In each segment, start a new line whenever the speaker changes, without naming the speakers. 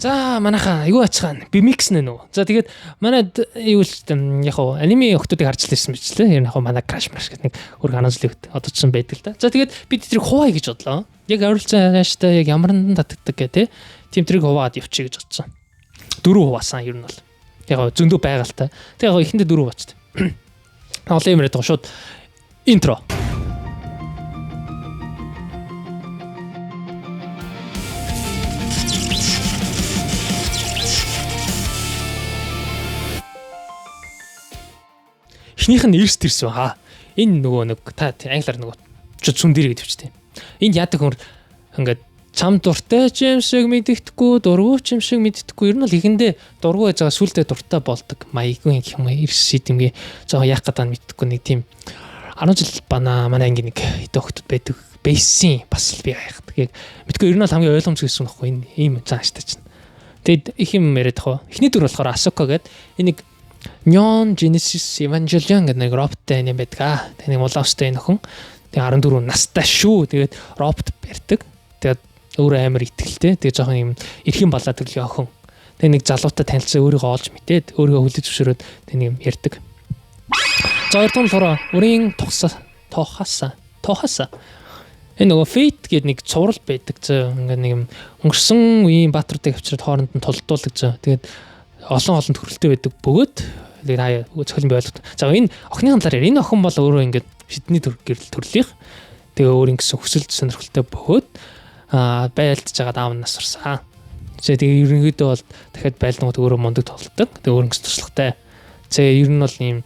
За манайхаа юу ачгаана? Bimix нэ нөө. За тэгээд манайд юу л яг хоо аниме охтуудыг харж лээсэн мэт лээ. Яг хоо манай Crash Crash гэдэг нэг өөр ганцлэгт одоо ч юм байдаг л да. За тэгээд бид тэрийг хуваая гэж бодлоо. Яг ойролцоо хааштай яг ямарндан татдаг гэх тээ. Тим тэрийг хуваад явчих гэж бодсон. 4 хуваасан ер нь бол. Яг зөндөө байгальтай. Тэгээд яг ихэндээ 4 бацд. Олон юм яриад байгаа шууд интро. Эхнийх нь эрс тэрсэн хаа. Энэ нөгөө нэг та англиар нөгөө зүн дэрэг гэдэг чинь. Энд яадаг хүн ингээд чам дуртай ч юм шиг мэддэхгүй, дургуй ч юм шиг мэддэхгүй. Ер нь бол ихэндээ дургуй байж байгаа сүултээ дуртай болдог. Маяггүй гэх юм эрс шийдэмгээ жоо яах гэдэг нь мэддэхгүй нэг тийм 10 жил бана манай анги нэг хэдэн хөлтөд байдаг. Бейсийн бас л би яахдаг. Яг мэдгүй ер нь бол хамгийн ойлгомжтой гэсэн нөхгүй энэ ийм цааштай чинь. Тэгэд их юм яриад тахаа. Эхний дүр болохоор Asuka гэдэг энийг Neon Genesis Evangelion гэдэг нэг роботтай юм байдаг. Тэний улаастай нөхөн. Тэгээ 14 настай шүү. Тэгээд робот барьдаг. Тэгээд өөрөө амар итгэлтэй. Тэгээ жоохон юм эрхэм балаа төрлийн охин. Тэгээ нэг залуутай танилцсан өөрийгөө олж мэдээд өөрийгөө хүлээж зөвшөөрөөд тэний юм ярьдаг. За хоёрдугаар болохоор үрийн тухасаа. Энэ нөгөө Fate гэдэг нэг цуврал байдаг. Ингээд нэг юм өнгөрсөн үеийн баатруудыг авчирд хооронд нь толдуулдаг. Тэгээд олон төхөрлөлттэй байдаг бөгөөд тэгээд хаяа цохилын бай ойлгох. За энэ охиныхын талаар энэ охин бол өөрөө ингээд шидний гэрэл төрлийнх. Тэгээ өөр ингэсэн хүсэлт сонирхолтой бөгөөд байлдж байгаа даав нас сурсан. Тэгээ ерөнхийдөө бол дахиад байлдангууд өөрөө мундаг толддог. Тэгээ өөр ингэс туршлагатай. Тэгээ ер нь бол ийм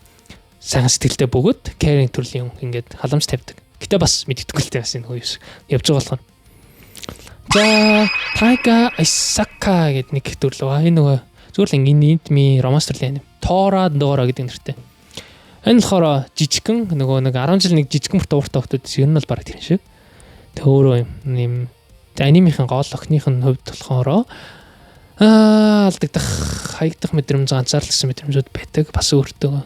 сайн сэтгэлтэй бөгөөд caring төрлийн ингээд халамж тавьдаг. Гэтэ бас мэддэггүйтэй бас энэ хөөс явж байгаа болох. За Тайга Исака гэдэг нэг төрлөө. Энэ нөгөө зүгээр л инди романстрлын Тора Дора гэдэг нэртэй. Энэ болохоор жижигхэн нөгөө нэг 10 жил нэг жижигхэн уртаа хөлтөд ер нь бол бараг тэр шиг. Тэг өөрөө юм анимийн гол охиных нь хувьд болохоор алдагдах хаягдах мэдрэмж анзаарлагсан мэдрэмжүүд байдаг. Бас өөртөө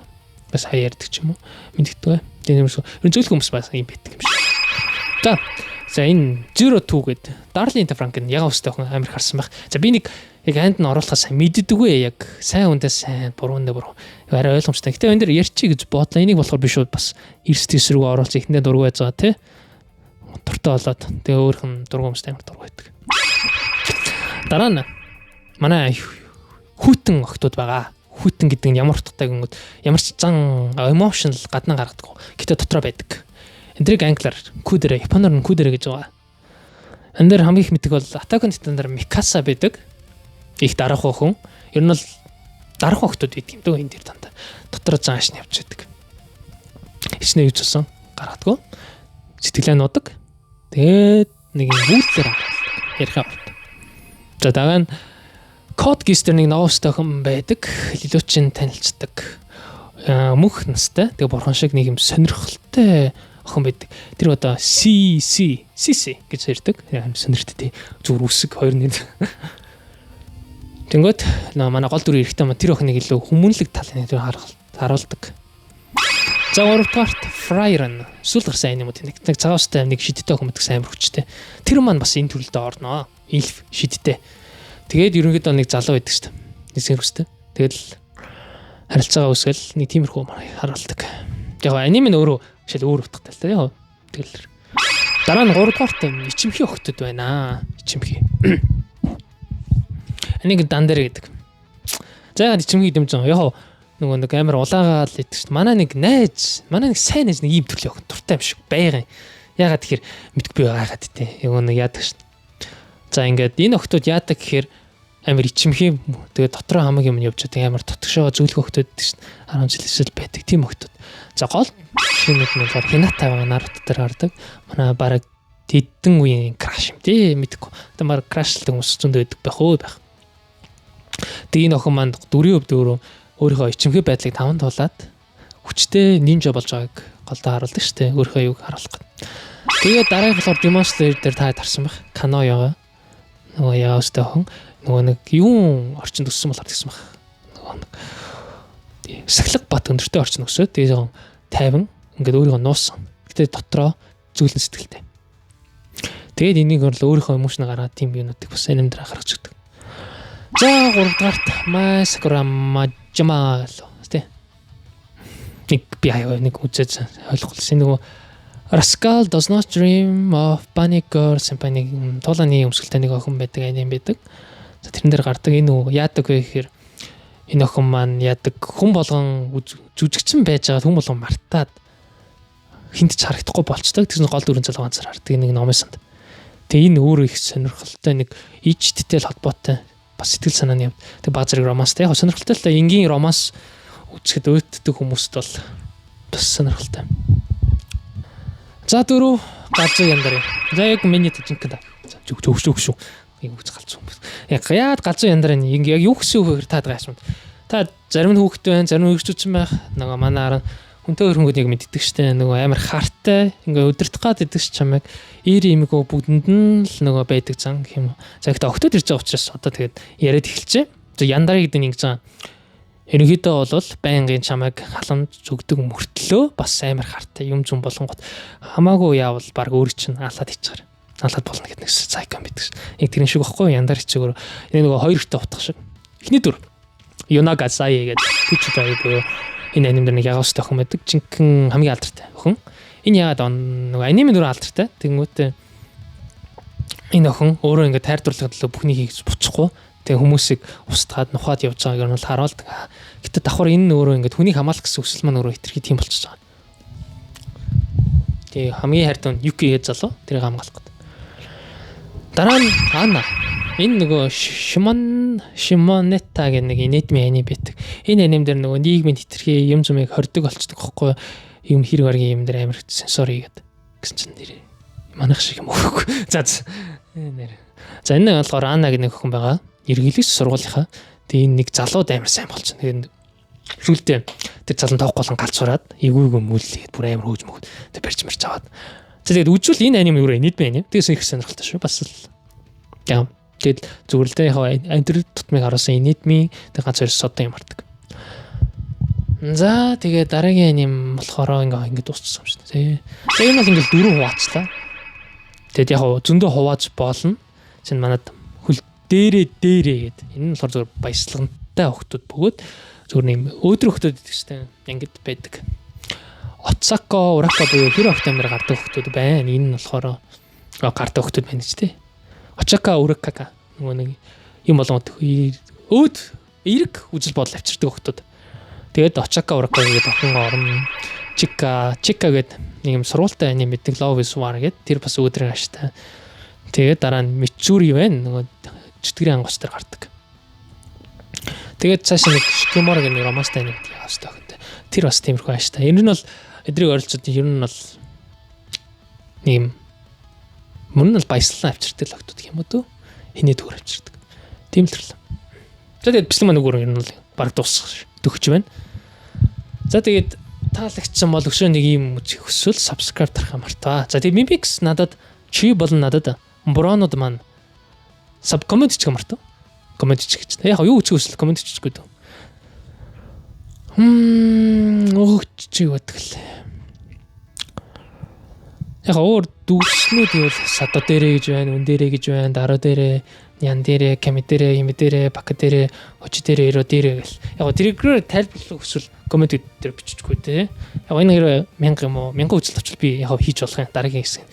бас хаяардаг ч юм уу. Мэддэг. Тийм ерөнхийдөө зөвлөх хүмүүс бас юм байдаг юм шиг. За энэ Zero 2 гэдэг Darling in the Franken яг өстэй охин амар харсан байх. За би нэг яг анд нь оруулахаа сайн мэддэггүй яг сайн үндэ сайн буруундэ буруу арай ойлгомжтой. Гэтэ энэ дэр ярьчих гэж бодлоо. Энийг болохоор би шууд бас эрс тийс рүү оруулж ихнээ дургу байж байгаа тий. Дуртай болоод тэгээ өөрхөн дургу юмстай амар дургу байдаг. Дараа нь манай хүйтэн охтууд байгаа. Хүйтэн гэдэг нь ямар утгатай гингүүд ямар ч зан emotional гадна гаргадаг. Гэтэ дотроо байдаг. Эндрийг англиар кудерэ, японоор нь кудерэ гэж байгаа. Энд дээр хамгийн их мэддэг бол Attack on Titan дээр Mikasa байдаг. Их дараах хүн. Ер нь бол дараах хүмүүс байдаг юм дөө энэ дэр дандаа. Дотор зааш нь явж байдаг. Хичнээн юу ч болсон гаргадгүй. Сэтгэлээ нуудаг. Тэгээд нэг юм бүлээр ярихаа болт. За дараа нь Code Geass дээр нэг новостой хүн байдаг. Лилүүчин танилцдаг. Мөнх настай. Тэгээ бурхан шиг нэг юм сонирхолтой охин байдаг. Тэр одоо CC гэж ярьдаг. Яам сонирхтой тий. Зүгээр үсэг хоёр нэр. Тэнгөт манай гол дүр эрэхтэй маа тэр охиныг илүү хүмүүнлэг талын харуулдаг. За гуравдугаарт Fryer сүүл гарсан аним үү нэг цагаастай нэг шидтэй охин мэддэг сайн хүчтэй. Тэр маань бас энэ төрөлдөө орноо. Elf шидтэй. Тэгээд ерөнхийдөө нэг залуу байдаг шүү дээ. Нэг зэрэгстэй. Тэгэл харилцаагаа үсгэл нэг тиймэрхүү харуулдаг. Яг аним нь өөрөө шил өөр утгатай л та яа. Тэгэл дараа нь 3 дугаарт ичимхий охтод байна. Ичимхий. Энийг дандэр гэдэг. За яагаад ичимхий гэдэг юм жаа. Яг нөгөө нэг амар улаагаал идэг шүү дээ. Манай нэг сайн найз нэг ийм төрлийн охин дуртай юм шиг байгаа. Яагаад тэгэхээр мэдгүй байгаад тээ. Яг нэг яадаг шүү дээ. За ингээд энэ охтууд яадаг гэхээр амар ичимхий. Тэгээд дотроо хамаг юм явж байгаа амар тотгошоо зөвлөх охтууд гэдэг шүү дээ. 10 жилээс байдаг тийм охтууд. За гол шинэ нэг бол Hinata байгаа Naruto дээр гардаг. Манай бараг тэдэн үеийн краш юм тий мэдгүй. Одоо баг крашлдаг хүмүүс зөндөө байдаг байх уу байх. Тэгээ энэ охин манд 4 өв дөөрөө өөрийнхөө ичимхий байдлыг таван туулаад хүчтэй нинжа болж байгааг голдоо харуулдаг шүү дээ. Өөрийнхөө юуг харуулах гэдэг. Тэгээд дараагийн болохоор Demon Slayer дээр та тарсан байх. Kanoya нөгөө яастай охин нөгөө нэг юун орчинд өссөн болоод гэсэн байх. Нөгөө нэг сахилга бат өндөртэй орчин өсөөд тэгээ жоохон тайван ингээд өөрийгөө нуусан. Гэтэ дотроо зүйлэн сэтгэлтэй. Тэгээд энийг бол өөрийнхөө эмоцны гараад тийм юмнуудыг бас анимдраа гаргаж өгдөг. За 3 дугаарт Masakura Majima л тий. Нэг би нэг үзэж ойлгохгүй нөгөө Rascal does not dream of panic or symphony тулааны өмсгөлтэй нэг охин байдаг аним байдаг. За тэрэн дээр гардаг энэ нөгөө яадаг вэ гэхээр энэ охин маань яадаг хүн болгон жүжигчин байж байгаа хүн болгон мартаад хинт ч харагдахгүй болцдог. Тэгсэн гол дүрэн цал ганцаар хардаг нэг номын санд. Тэгээ энэ өөрөө их сонирхолтой нэг ижттэй л холбоотой бас сэтгэл санааны юм. Тэгээ баг зэрэг романстай яг сонирхолтой л энгийн романс үзэхэд өөддөг хүмүүст бол бас сонирхолтой. За 4 галзуу яндар. За яг миний жинхэнэ. Зөв. Ийм үз галзуу. Яг яад галзуу яндар яг юу гэсэн үг таад байгаа юм. Та зарим нь хүүхэд байна, зарим нь өргөжүүлсэн байх. Нөгөө манаар хүнтэй хөрөнгөд яг мэддэг штэ. Нөгөө амар хартай ингээ өдөртөх гад идэг ч чамайг ир имгөө бүгдэнд нь л нөгөө байдаг зан гэх юм. За ихтэй октод ирж байгаа учраас одоо тэгээд яриад эхэлчихэ. За яндарыг гэдэг нэг зан ерөнхийдөө бол байнгын чамайг халамж зүгдэг мөртлөө бас амар хартай юм зүн болонгот хамаагүй яавал баг өөр чинь алаад ичгээр. Алаад болно гэдэг нэг сайкон байдаг ш. Яг тэрэн шиг багхгүй яндар хичээгөр энэ нөгөө хоёр ихтэй утгах шиг. Эхний дүр Юнага Сай гэдэг хүч байгаад энэ анимдэр нэг ягуустай охин байдаг. Жинхэнэ хамгийн алдартай охин. Энэ яагаад нөгөө анимын дүр алдартай. Тэнгүүтээ энэ охин өөрөө ингээд тайрдуурлахад л бүхнийг хийж буцахгүй. Тэгээ хүмүүсийг устгаад нухаад явж байгааг нь бол харуулдаг. Гэтэ давхар энэ өөрөө ингээд хүнийг хамгаалах гэсэн хүсэл маань өөрөө хэтэрхий тийм болчихж байгаа. Тэгээ хамгийн хайртай нь Юки гэж залуу тэрийг хамгаалах гэдэг. Дараа нь Ана. Энэ нөгөө Шимонета гэх нэг нийтмийн аним байдаг. Энэ аним дээр нөгөө нийгмийн хэтэрхий юм зумыг хордог болчдөг байхгүй юм хэрэг аргийн юм дээр амар сенсори гэдэг. Гэсэн чинь нэр манайх шиг юм өгөхгүй. За нэр. За энэ болохоор Ана гэх нэг охин байгаа. Иргэлээс сургуулийнхаа тэгээ энэ нэг залууд амар сайн болчихно. Тэгээд сүултээ тэр залуу тоохгүй болон галзуураад эвгүйг мүүлээд бүр амар хөөж мөгд. Тэг барьж марч аваад. За тэгээд үжил энэ аним юу нийтмийн аним. Тэгээс их сонирхолтой шүү. Бас л яа. Тэгээд зүгэлдээ яг интернет тутмыг харуулсан нийтмийн тэг ганц хоёр содон юм артдаг. За тэгээд дараагийн аним болохоор ингэ дуусчихсан юм шүү дээ. Тэгээ энэ бол ингэ дөрөв хуваачлаа. Тэгээд яг зөндөө хувааж болно. Чин манад дээрээ гэдэг. Энэ нь болохоор зөвхөн баясгалантай хөлтүүд бөгөөд зөвхөн юм өөдрөг хөлтүүд гэдэг чинь ангид байдаг. Оцако, Урака буюу хэр октомбер гардаг хөлтүүд байна. Энэ нь болохоор гардаг хөлтүүд байна ч тий. Очака, Уракака нөгөө нэг юм болгоод өөд эрг үжил бодол авчирдаг хөлтүүд. Тэгээд Очака, Урака гэдэг охин орно. Чика гэдэг нэг юм сургуультай аним мэддэг Love is War гэдэг тэр бас өөдрийн аштай. Тэгээд дараа нь Мичури байна. Нөгөө чөтгөрийн ангуус дээр гардаг. Тэгээд цааш нэг Шикимора гэх нэг романстай нэг яастай охинтой. Тэр бас тиймэрхүү ааштай. Энэ нь бол эдрийг оролцоод ер нь бол нэм мөн нь баяслан авчирдаг л огтод юм уу дөө. Хинээ төгөр авчирдаг. Тийм л төрлөө. За тэгээд бичлэг маань нөгөө ер нь бол баг дуусах төгч байна. За тэгээд таалагчсан бол өшөө нэг юм үзэх хүсвэл subscribe дарах мартаа. За тэгээд Mimix надад чи болон надад Бронод маань саб комент хийх мартаа. Комент хийх гэж. Яг юу үчих хүсвэл комент хийчихгүй дөө. Өгч чи бодглээ. Яг өөр дүүснүүд юу садо дээрээ гэж байна, үн дээрээ гэж байна, дараа дээрээ, нян дээрээ, ками дээрээ, хими дээрээ, бака дээрээ, очи дээрээ, иро дээрээ гэл. Яг тэргээр тайлбарлах хүсвэл комент дээр биччихгүй те. Яг энэ хэрэг 1000 юм уу, 1000 үзэл очил би яг хийж болох юм дараагийн хэсэг.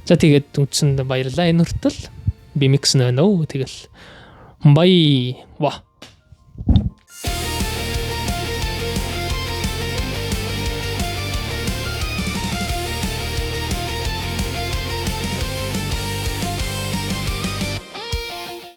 За тэгээд үндсэнд баярлалаа. Энэ хүртэл би микс нөө тэгэл бай ва